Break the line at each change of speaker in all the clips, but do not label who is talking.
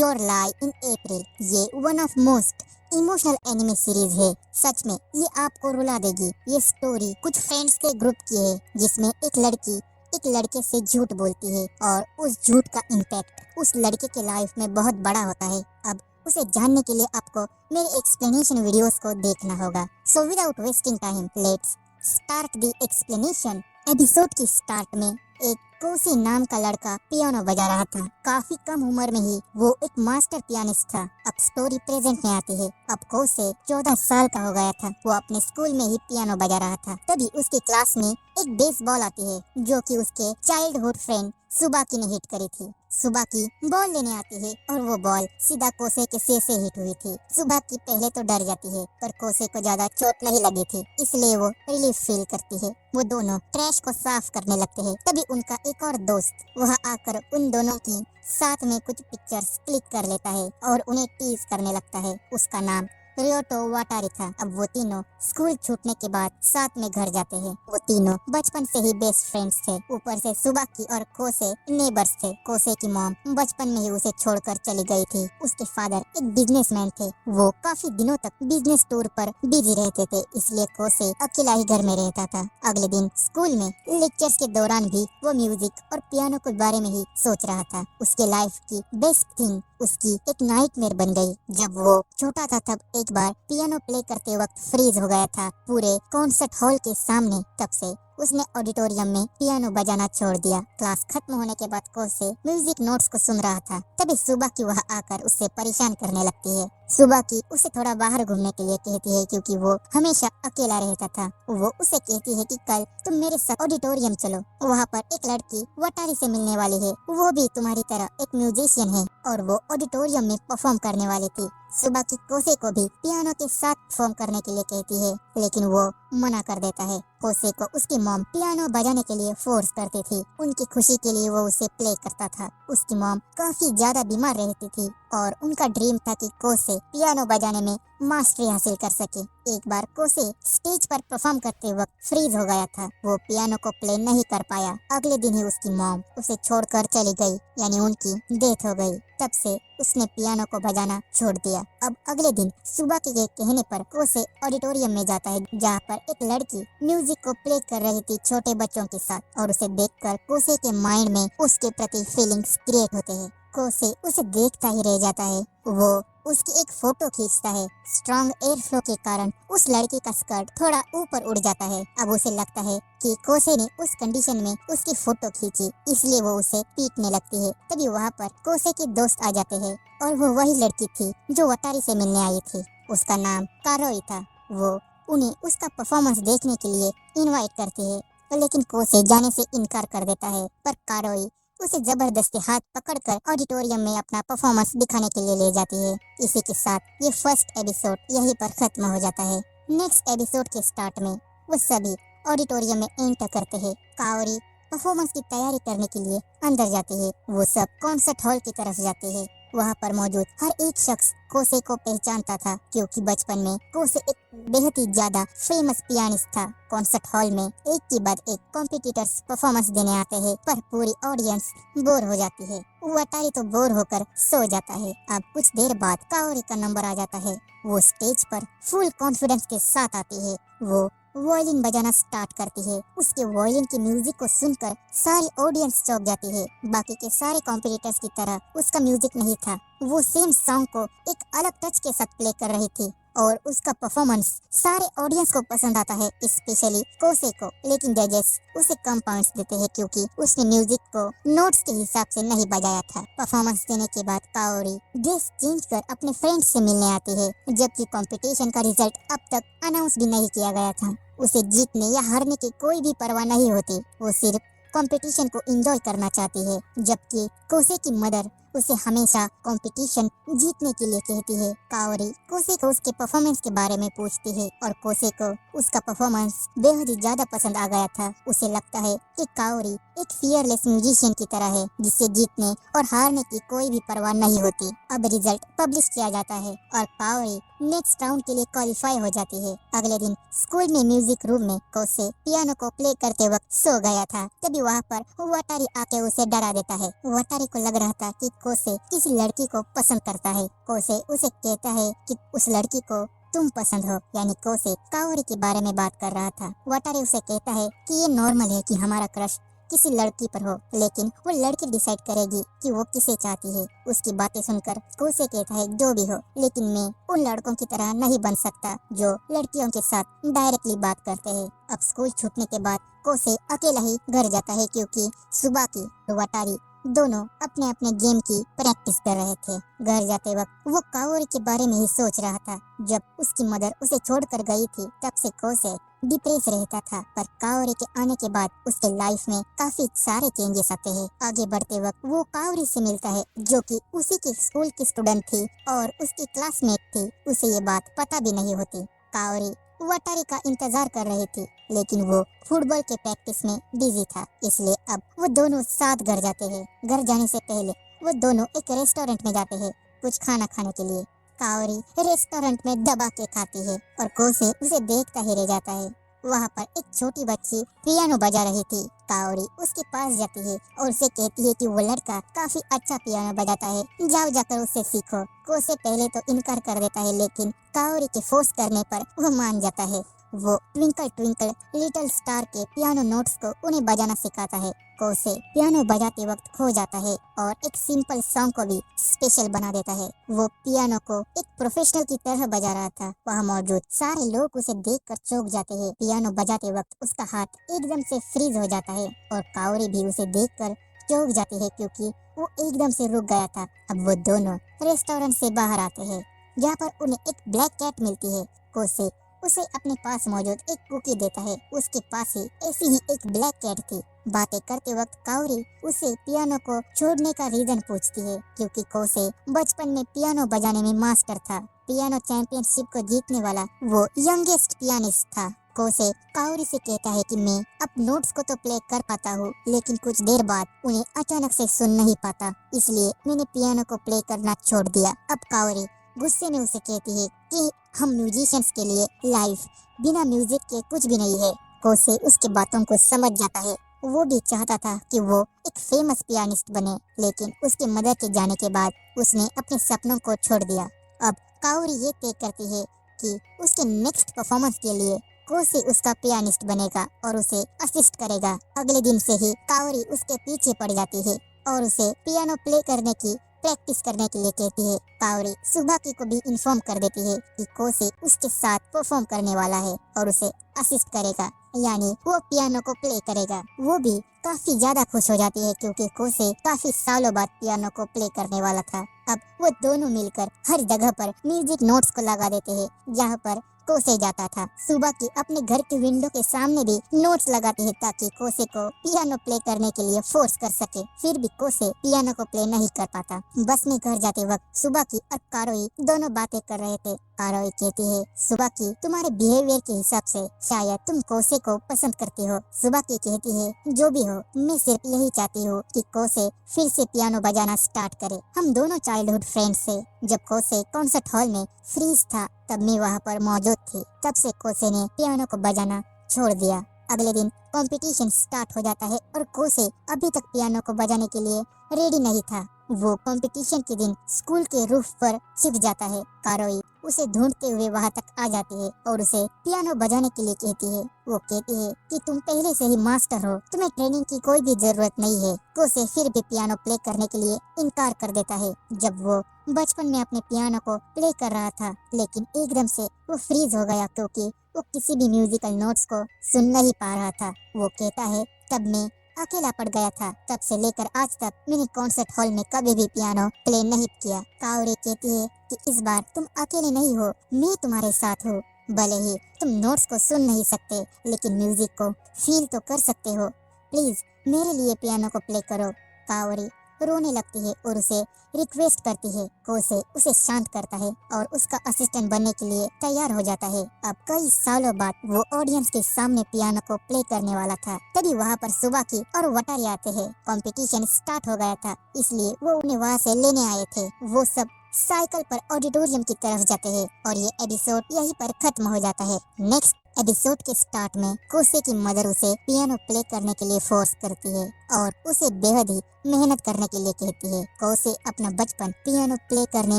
Your लाई इन अप्रैल। ये one of most emotional anime series है। सच में ये आपको रुला देगी। ये स्टोरी कुछ फ्रेंड्स के ग्रुप की है जिसमें एक लड़की एक लड़के से झूठ बोलती है और उस झूठ का इम्पैक्ट उस लड़के के लाइफ में बहुत बड़ा होता है। अब उसे जानने के लिए आपको मेरे एक्सप्लेनेशन वीडियोस को देखना होगा। So without wasting time let's start the explanation. Episode की स्टार्ट में एक कोसी नाम का लड़का पियानो बजा रहा था। काफी कम उम्र में ही वो एक मास्टर पियानिस्ट था। अब स्टोरी प्रेजेंट में आती है। अब कोसे 14 साल का हो गया था। वो अपने स्कूल में ही पियानो बजा रहा था। तभी उसकी क्लास में एक बेसबॉल आती है जो कि उसके चाइल्डहुड फ्रेंड सुबाकी ने हिट करी थी। सुबाकी बॉल लेने आती है और वो बॉल सीधा कोसे के सिर से हिट हुई थी। सुबाकी पहले तो डर जाती है पर कोसे को ज्यादा चोट नहीं लगी थी इसलिए वो रिलीफ फील करती है। वो दोनों ट्रैश को साफ करने लगते हैं। तभी उनका एक और दोस्त वहाँ आकर उन दोनों की साथ में कुछ पिक्चर्स क्लिक कर लेता है और उन्हें टीज करने लगता है। उसका नाम रियोटो वाटारी था। अब वो तीनों स्कूल छूटने के बाद साथ में घर जाते हैं। वो तीनों बचपन से ही बेस्ट फ्रेंड्स थे। ऊपर से सुबाकी और कोसे नेबर्स थे। कोसे की मॉम बचपन में ही उसे छोड़कर चली गई थी। उसके फादर एक बिजनेसमैन थे। वो काफी दिनों तक बिजनेस टूर पर बिजी रहते थे इसलिए कोसे अकेला ही घर में रहता था। अगले दिन स्कूल में लेक्चर्स के दौरान भी वो म्यूजिक और पियानो के बारे में ही सोच रहा था। उसके लाइफ की बेस्ट थिंग उसकी एक नाइटमेयर बन गई। जब वो छोटा था तब एक बार पियानो प्ले करते वक्त फ्रीज हो गया था पूरे कॉन्सर्ट हॉल के सामने। तब से उसने ऑडिटोरियम में पियानो बजाना छोड़ दिया। क्लास खत्म होने के बाद कोसे म्यूजिक नोट्स को सुन रहा था। तभी सुबाकी वहाँ आकर उससे परेशान करने लगती है। सुबाकी उसे थोड़ा बाहर घूमने के लिए कहती है क्योंकि वो हमेशा अकेला रहता था। वो उसे कहती है कि कल तुम मेरे साथ ऑडिटोरियम चलो। वहाँ पर एक लड़की वाटारी से मिलने वाली है। वो भी तुम्हारी तरह एक म्यूजिशियन है और वो ऑडिटोरियम में परफॉर्म करने वाली थी। सुबाकी कोसे को भी पियानो के साथ परफॉर्म करने के लिए कहती है लेकिन वो मना कर देता है। कोसे को उसकी मॉम पियानो बजाने के लिए फोर्स करती थी। उनकी खुशी के लिए वो उसे प्ले करता था। उसकी मॉम काफी ज्यादा बीमार रहती थी और उनका ड्रीम था कि कोसे पियानो बजाने में मास्टरी हासिल कर सके। एक बार कोसे स्टेज पर परफॉर्म करते वक्त फ्रीज हो गया था। वो पियानो को प्ले नहीं कर पाया। अगले दिन ही उसकी मॉम उसे छोड़कर चली गई यानी उनकी डेथ हो गई। तब से उसने पियानो को बजाना छोड़ दिया। अब अगले दिन सुबाकी के कहने पर कोसे ऑडिटोरियम में जाता है जहाँ पर एक लड़की म्यूजिक को प्ले कर रही थी छोटे बच्चों के साथ और उसे देखकर कोसे के माइंड में उसके प्रति फीलिंग्स क्रिएट होते हैं। कोसे उसे देखता ही रह जाता है। वो उसकी एक फोटो खींचता है। स्ट्रॉन्ग एयर फ्लो के कारण उस लड़की का स्कर्ट थोड़ा ऊपर उड़ जाता है। अब उसे लगता है कि कोसे ने उस कंडीशन में उसकी फोटो खींची इसलिए वो उसे पीटने लगती है। तभी वहाँ पर कोसे के दोस्त आ जाते हैं और वो वही लड़की थी जो वाटारी से मिलने आई थी। उसका नाम कारोई था। वो उन्हें उसका परफॉर्मेंस देखने के लिए इनवाइट करती है लेकिन कोसे जाने से इनकार कर देता है। पर कारोई उसे जबरदस्ती हाथ पकड़कर ऑडिटोरियम में अपना परफॉर्मेंस दिखाने के लिए ले जाती है। इसी के साथ ये फर्स्ट एपिसोड यहीं पर खत्म हो जाता है। नेक्स्ट एपिसोड के स्टार्ट में वो सभी ऑडिटोरियम में एंटर करते हैं। काओरी परफॉर्मेंस की तैयारी करने के लिए अंदर जाती है। वो सब कॉन्सर्ट हॉल की तरफ जाते हैं। वहाँ पर मौजूद हर एक शख्स कोसे को पहचानता था क्योंकि बचपन में कोसे एक बेहद ही ज्यादा फेमस पियानिस्ट था। कॉन्सर्ट हॉल में एक के बाद एक कॉम्पिटिटर्स परफॉर्मेंस देने आते हैं पर पूरी ऑडियंस बोर हो जाती है। वाटारी तो बोर होकर सो जाता है। अब कुछ देर बाद काओरी का नंबर आ जाता है। वो स्टेज पर फुल कॉन्फिडेंस के साथ आती है। वो वायलिन बजाना स्टार्ट करती है। उसके वायलिन की म्यूजिक को सुनकर सारी ऑडियंस चौंक जाती है। बाकी के सारे कॉम्पिटिटर्स की तरह उसका म्यूजिक नहीं था। वो सेम सॉन्ग को एक अलग टच के साथ प्ले कर रही थी और उसका परफॉर्मेंस सारे ऑडियंस को पसंद आता है स्पेशली कोसे को। लेकिन जजेस उसे कम पॉइंट्स देते हैं क्योंकि उसने म्यूजिक को नोट्स के हिसाब से नहीं बजाया था। परफॉर्मेंस देने के बाद काओरी ड्रेस चेंज कर अपने फ्रेंड्स से मिलने आती है जबकि कंपटीशन का रिजल्ट अब तक अनाउंस भी नहीं किया गया था। उसे जीतने या हारने की कोई भी परवाह नहीं होती। वो सिर्फ कंपटीशन को एंजॉय करना चाहती है। जबकि कोसे की मदर उसे हमेशा कंपटीशन जीतने के लिए कहती है। काओरी कोसे को उसके परफॉर्मेंस के बारे में पूछती है और कोसे को उसका परफॉर्मेंस बेहद ही ज्यादा पसंद आ गया था। उसे लगता है कि काओरी एक फियरलेस म्यूजिशियन की तरह है जिसे जीतने और हारने की कोई भी परवाह नहीं होती। अब रिजल्ट पब्लिश किया जाता है और काओरी नेक्स्ट राउंड के लिए क्वालिफाई हो जाती है। अगले दिन स्कूल में म्यूजिक रूम में कोसे पियानो को प्ले करते वक्त सो गया था। तभी वहाँ पर वाटारी आके उसे डरा देता है। वाटारी को लग रहा था कि कोसे किसी लड़की को पसंद करता है। कोसे उसे कहता है कि उस लड़की को तुम पसंद हो, यानी कोसे काओरी के बारे में बात कर रहा था। वटारी उसे कहता है कि ये नॉर्मल है कि हमारा क्रश किसी लड़की पर हो, लेकिन वो लड़की डिसाइड करेगी कि वो किसे चाहती है। उसकी बातें सुनकर कोसे कहता है जो भी हो, लेकिन मैं उन लड़कों की तरह नहीं बन सकता जो लड़कियों के साथ डायरेक्टली बात करते हैं। अब स्कूल छूटने के बाद कोसे अकेला ही घर जाता है क्योंकि सुबह की वटारी दोनों अपने अपने गेम की प्रैक्टिस कर रहे थे। घर जाते वक्त वो काओरी के बारे में ही सोच रहा था। जब उसकी मदर उसे छोड़कर गई थी तब से कोसे डिप्रेस रहता था, पर काओरी के आने के बाद उसके लाइफ में काफी सारे चेंजेस आते हैं। आगे बढ़ते वक्त वो काओरी से मिलता है जो कि उसी की स्कूल की स्टूडेंट थी और उसकी क्लासमेट थी। उसे ये बात पता भी नहीं होती। काओरी वटारी का इंतजार कर रही थी, लेकिन वो फुटबॉल के प्रैक्टिस में बिजी था, इसलिए अब वो दोनों साथ घर जाते हैं। घर जाने से पहले वो दोनों एक रेस्टोरेंट में जाते हैं कुछ खाना खाने के लिए। काओरी रेस्टोरेंट में दबा के खाती है और कोसे उसे देखता ही रह जाता है। वहाँ पर एक छोटी बच्ची पियानो बजा रही थी। काओरी उसके पास जाती है और उसे कहती है कि वो लड़का काफी अच्छा पियानो बजाता है, जाओ जाकर उससे सीखो। कोसे पहले तो इनकार कर देता है, लेकिन काओरी के फोर्स करने पर वो मान जाता है। वो ट्विंकल ट्विंकल लिटिल स्टार के पियानो नोट्स को उन्हें बजाना सिखाता है। कोसे पियानो बजाते वक्त खो जाता है और एक सिंपल सॉन्ग को भी स्पेशल बना देता है। वो पियानो को एक प्रोफेशनल की तरह बजा रहा था। वहाँ मौजूद सारे लोग उसे देखकर चौंक जाते हैं। पियानो बजाते वक्त उसका हाथ एकदम से फ्रीज हो जाता है और काओरी भी उसे देखकर चौंक जाती है क्योंकि वो एकदम से रुक गया था। अब वो दोनों रेस्टोरेंट से बाहर आते हैं जहाँ पर उन्हें एक ब्लैक कैट मिलती है। कोसे उसे अपने पास मौजूद एक कुकी देता है। उसके पास ही ऐसी ही एक ब्लैक कैट थी। बातें करते वक्त काओरी उसे पियानो को छोड़ने का रीजन पूछती है क्योंकि कोसे बचपन में पियानो बजाने में मास्टर था। पियानो चैंपियनशिप को जीतने वाला वो यंगेस्ट पियानिस्ट था। कोसे काओरी से कहता है कि मैं अब नोट्स को तो प्ले कर पाता हूँ, लेकिन कुछ देर बाद उन्हें अचानक से सुन नहीं पाता, इसलिए मैंने पियानो को प्ले करना छोड़ दिया। अब काओरी गुस्से में उसे कहती है कि हम म्यूजिशियंस के लिए लाइफ बिना म्यूजिक के कुछ भी नहीं है। कोसे उसके बातों को समझ जाता है। वो भी चाहता था कि वो एक फेमस पियानिस्ट बने, लेकिन उसके मदर के जाने के बाद उसने अपने सपनों को छोड़ दिया। अब काओरी ये तय करती है कि उसके नेक्स्ट परफॉर्मेंस के लिए कोसे उसका पियानिस्ट बनेगा और उसे असिस्ट करेगा। अगले दिन से ही काओरी उसके पीछे पड़ जाती है और उसे पियानो प्ले करने की प्रैक्टिस करने के लिए कहती है। काओरी सुबाकी को भी इन्फॉर्म कर देती है कि कोसे उसके साथ परफॉर्म करने वाला है और उसे असिस्ट करेगा, यानी वो पियानो को प्ले करेगा। वो भी काफी ज्यादा खुश हो जाती है क्योंकि कोसे काफी सालों बाद पियानो को प्ले करने वाला था। अब वो दोनों मिलकर हर जगह पर म्यूजिक नोट्स को लगा देते हैं जहाँ पर कोसे जाता था। सुबाकी अपने घर के विंडो के सामने भी नोट्स लगाती है ताकि कोसे को पियानो प्ले करने के लिए फोर्स कर सके। फिर भी कोसे पियानो को प्ले नहीं कर पाता। बस में घर जाते वक्त सुबाकी और कारोई दोनों बातें कर रहे थे। कारोई कहती है, सुबाकी तुम्हारे बिहेवियर के हिसाब से शायद तुम कोसे को पसंद करती हो। सुबाकी कहती है, जो भी हो, मैं सिर्फ यही चाहती हूँ कि कोसे फिर से पियानो बजाना स्टार्ट करे। हम दोनों चाइल्डहुड फ्रेंड्स थे। जब कोसे कॉन्सर्ट हॉल में फ्रीज था तब मैं वहाँ पर मौजूद थी। तब से कोसे ने पियानो को बजाना छोड़ दिया। अगले दिन कंपटीशन स्टार्ट हो जाता है और कोसे अभी तक पियानो को बजाने के लिए रेडी नहीं था। वो कंपटीशन के दिन स्कूल के रूफ पर छिप जाता है। कारोई उसे ढूंढते हुए वहाँ तक आ जाती है और उसे पियानो बजाने के लिए कहती है। वो कहती है कि तुम पहले से ही मास्टर हो, तुम्हें ट्रेनिंग की कोई भी जरूरत नहीं है। कोसे फिर भी पियानो प्ले करने के लिए इनकार कर देता है। जब वो बचपन में अपने पियानो को प्ले कर रहा था, लेकिन एकदम से वो फ्रीज हो गया क्योंकि वो किसी भी म्यूजिकल नोट्स को सुन नहीं पा रहा था। वो कहता है, तब मैं अकेला पड़ गया था। तब से लेकर आज तक मैंने कॉन्सर्ट हॉल में कभी भी पियानो प्ले नहीं किया। काओरी कहती है कि इस बार तुम अकेले नहीं हो, मैं तुम्हारे साथ हूँ। भले ही तुम नोट्स को सुन नहीं सकते, लेकिन म्यूजिक को फील तो कर सकते हो। प्लीज मेरे लिए पियानो को प्ले करो। काओरी रोने लगती है और उसे रिक्वेस्ट करती है। कोसे उसे शांत करता है और उसका असिस्टेंट बनने के लिए तैयार हो जाता है। अब कई सालों बाद वो ऑडियंस के सामने पियानो को प्ले करने वाला था। तभी वहाँ पर सुबाकी और वटारी आते हैं। कंपटीशन स्टार्ट हो गया था, इसलिए वो उन्हें वहाँ से लेने आए थे। वो सब साइकिल पर ऑडिटोरियम की तरफ जाते हैं और ये एपिसोड यहीं पर खत्म हो जाता है। नेक्स्ट एपिसोड के स्टार्ट में कोसे की मदर उसे पियानो प्ले करने के लिए फोर्स करती है और उसे बेहद ही मेहनत करने के लिए कहती है। कोसे अपना बचपन पियानो प्ले करने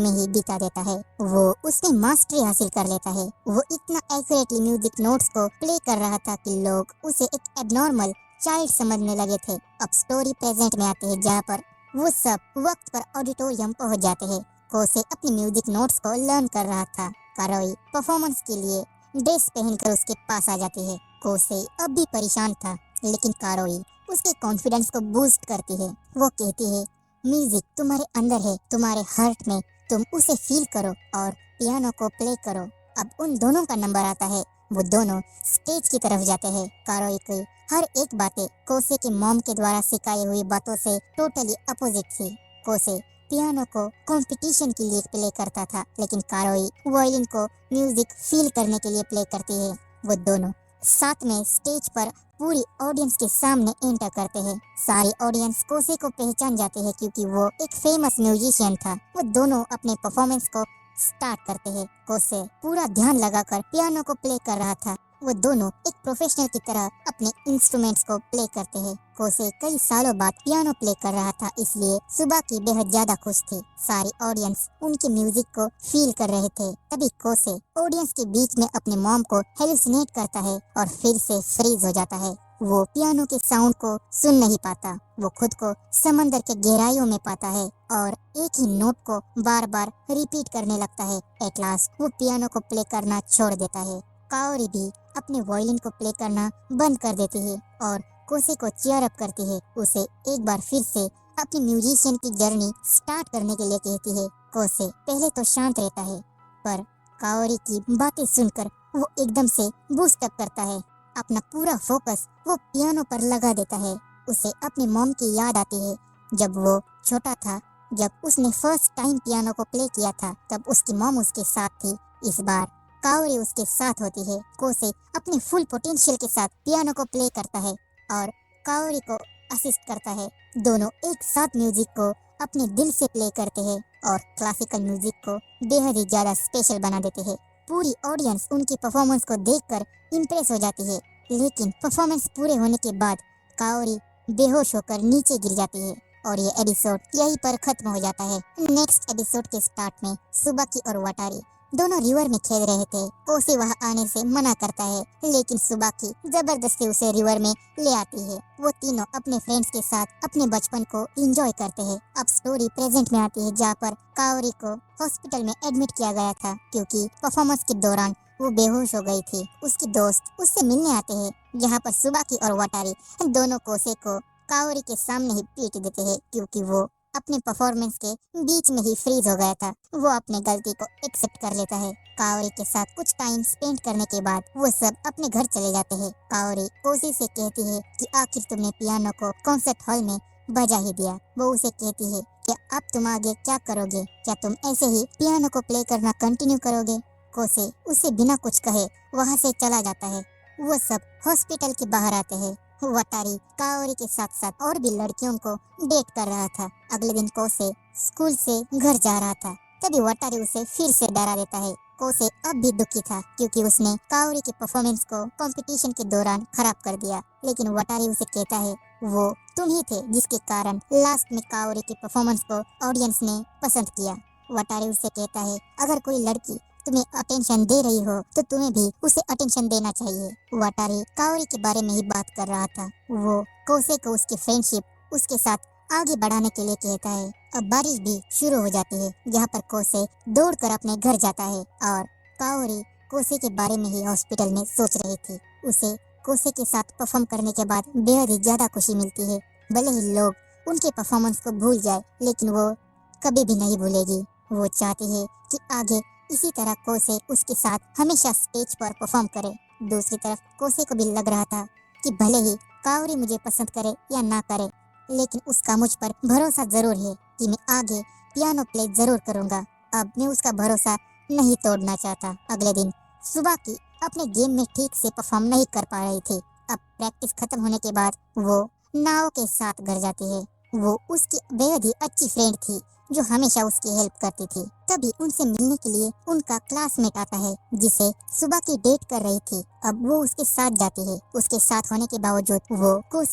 में ही बिता देता है। वो उसमें मास्टरी हासिल कर लेता है। वो इतना एक्यूरेटली म्यूजिक नोट्स को प्ले कर रहा था कि लोग उसे एक एबनॉर्मल चाइल्ड समझने लगे थे। अब स्टोरी प्रेजेंट में आती है, जहाँ पर वो सब वक्त पर ऑडिटोरियम पहुंच जाते हैं। कोसे अपनी म्यूजिक नोट्स को लर्न कर रहा था। कारोई परफॉर्मेंस के लिए ड्रेस पहनकर उसके पास आ जाती है। कोसे अब भी परेशान था, लेकिन कारोई उसके कॉन्फिडेंस को बूस्ट करती है। वो कहती है, म्यूजिक तुम्हारे अंदर है, तुम्हारे हार्ट में, तुम उसे फील करो और पियानो को प्ले करो। अब उन दोनों का नंबर आता है। वो दोनों स्टेज की तरफ जाते हैं। कारोई की हर एक बातें कोसे के मॉम के द्वारा सिखाई हुई बातों से टोटली अपोजिट थी। कोसे पियानो को कंपटीशन के लिए प्ले करता था, लेकिन कारोई वायलिन को म्यूजिक फील करने के लिए प्ले करती है। वो दोनों साथ में स्टेज पर पूरी ऑडियंस के सामने एंटर करते हैं। सारी ऑडियंस कोसे को पहचान जाते हैं क्योंकि वो एक फेमस म्यूजिशियन था। वो दोनों अपने परफॉर्मेंस को स्टार्ट करते हैं। कोसे पूरा ध्यान लगाकर पियानो को प्ले कर रहा था। वो दोनों एक प्रोफेशनल की तरह अपने इंस्ट्रूमेंट्स को प्ले करते हैं। कोसे कई सालों बाद पियानो प्ले कर रहा था, इसलिए सुबह की बेहद ज्यादा खुश थी। सारी ऑडियंस उनके म्यूजिक को फील कर रहे थे। तभी कोसे ऑडियंस के बीच में अपने मॉम को हेलुसिनेट करता है और फिर से फ्रीज हो जाता है। वो पियानो के साउंड को सुन नहीं पाता। वो खुद को समंदर के गहराइयों में पाता है और एक ही नोट को बार बार रिपीट करने लगता है। एट लास्ट वो पियानो को प्ले करना छोड़ देता है। काओरी भी अपने वायलिन को प्ले करना बंद कर देती है और कोसे को चीयर अप करती है। उसे एक बार फिर से अपनी म्यूजिशियन की जर्नी स्टार्ट करने के लिए कहती है। कोसे पहले तो शांत रहता है, पर काओरी की बातें सुनकर वो एकदम से बूस्ट अप करता है। अपना पूरा फोकस वो पियानो पर लगा देता है। उसे अपनी मॉम की याद आती है। जब वो छोटा था, जब उसने फर्स्ट टाइम पियानो को प्ले किया था, तब उसकी मॉम उसके साथ थी। इस बार काओरी उसके साथ होती है। कोसे अपने फुल पोटेंशियल के साथ पियानो को प्ले करता है और काओरी को असिस्ट करता है। दोनों एक साथ म्यूजिक को अपने दिल से प्ले करते हैं और क्लासिकल म्यूजिक को बेहद ही ज्यादा स्पेशल बना देते हैं। पूरी ऑडियंस उनकी परफॉर्मेंस को देखकर इम्प्रेस हो जाती है, लेकिन परफॉर्मेंस पूरे होने के बाद काओरी बेहोश होकर नीचे गिर जाती है और ये एपिसोड यहीं पर खत्म हो जाता है। नेक्स्ट एपिसोड के स्टार्ट में सुबाकी और वटारी दोनों रिवर में खेल रहे थे। कोसे वहां आने से मना करता है, लेकिन सुबाकी जबरदस्ती उसे रिवर में ले आती है। वो तीनों अपने फ्रेंड्स के साथ अपने बचपन को एंजॉय करते हैं। अब स्टोरी प्रेजेंट में आती है, जहाँ पर काओरी को हॉस्पिटल में एडमिट किया गया था क्योंकि परफॉर्मेंस के दौरान वो बेहोश हो गई थी। उसकी दोस्त उससे मिलने आते हैं, जहाँ पर सुबाकी और वटारी दोनों कोसे को काओरी के सामने ही पीट देते हैं क्योंकि वो अपने परफॉर्मेंस के बीच में ही फ्रीज हो गया था। वो अपने गलती को एक्सेप्ट कर लेता है। काओरी के साथ कुछ टाइम स्पेंड करने के बाद वो सब अपने घर चले जाते हैं। काओरी कोसी से कहती है कि आखिर तुमने पियानो को कॉन्सर्ट हॉल में बजा ही दिया। वो उसे कहती है कि अब तुम आगे क्या करोगे, क्या तुम ऐसे ही पियानो को प्ले करना कंटिन्यू करोगे। कोसे उसे बिना कुछ कहे वहाँ से चला जाता है। वो सब हॉस्पिटल के बाहर आते हैं। वटारी काओरी के साथ साथ और भी लड़कियों को डेट कर रहा था। अगले दिन कोसे स्कूल से घर जा रहा था, तभी वटारी उसे फिर से डरा देता है। कोसे अब भी दुखी था क्योंकि उसने काओरी के परफॉर्मेंस को कंपटीशन के दौरान खराब कर दिया, लेकिन वटारी उसे कहता है वो तुम ही थे जिसके कारण लास्ट में काओरी के परफॉर्मेंस को ऑडियंस ने पसंद किया। वटारी उसे कहता है अगर कोई लड़की तुम्हें अटेंशन दे रही हो तो तुम्हें भी उसे अटेंशन देना चाहिए। वटारी काओरी के बारे में ही बात कर रहा था। वो कोसे को उसकी फ्रेंडशिप उसके साथ आगे बढ़ाने के लिए कहता है। अब बारिश भी शुरू हो जाती है, जहाँ पर कोसे दौड़कर अपने घर जाता है और काओरी कोसे के बारे में ही हॉस्पिटल में सोच रही थी। उसे कोसे के साथ परफॉर्म करने के बाद बेहद ही ज्यादा खुशी मिलती है। भले ही लोग उनके परफॉर्मेंस को भूल जाए, लेकिन वो कभी भी नहीं भूलेगी। वो चाहती है कि आगे इसी तरह कोसे उसके साथ हमेशा स्टेज पर परफॉर्म करे। दूसरी तरफ कोसे को भी लग रहा था कि भले ही काओरी मुझे पसंद करे या ना करे, लेकिन उसका मुझ पर भरोसा जरूर है कि मैं आगे पियानो प्ले जरूर करूंगा। अब मैं उसका भरोसा नहीं तोड़ना चाहता। अगले दिन सुबह की अपने गेम में ठीक से परफॉर्म नहीं कर पा रही थी। अब प्रैक्टिस खत्म होने के बाद वो नाओ के साथ घर जाती है। वो उसकी बेहद ही अच्छी फ्रेंड थी, जो हमेशा उसकी हेल्प करती थी। तभी उनसे मिलने के लिए उनका क्लासमेट आता है जिसे सुबह की डेट कर रही थी। अब वो उसके साथ जाती है। उसके साथ होने के बावजूद वो कुछ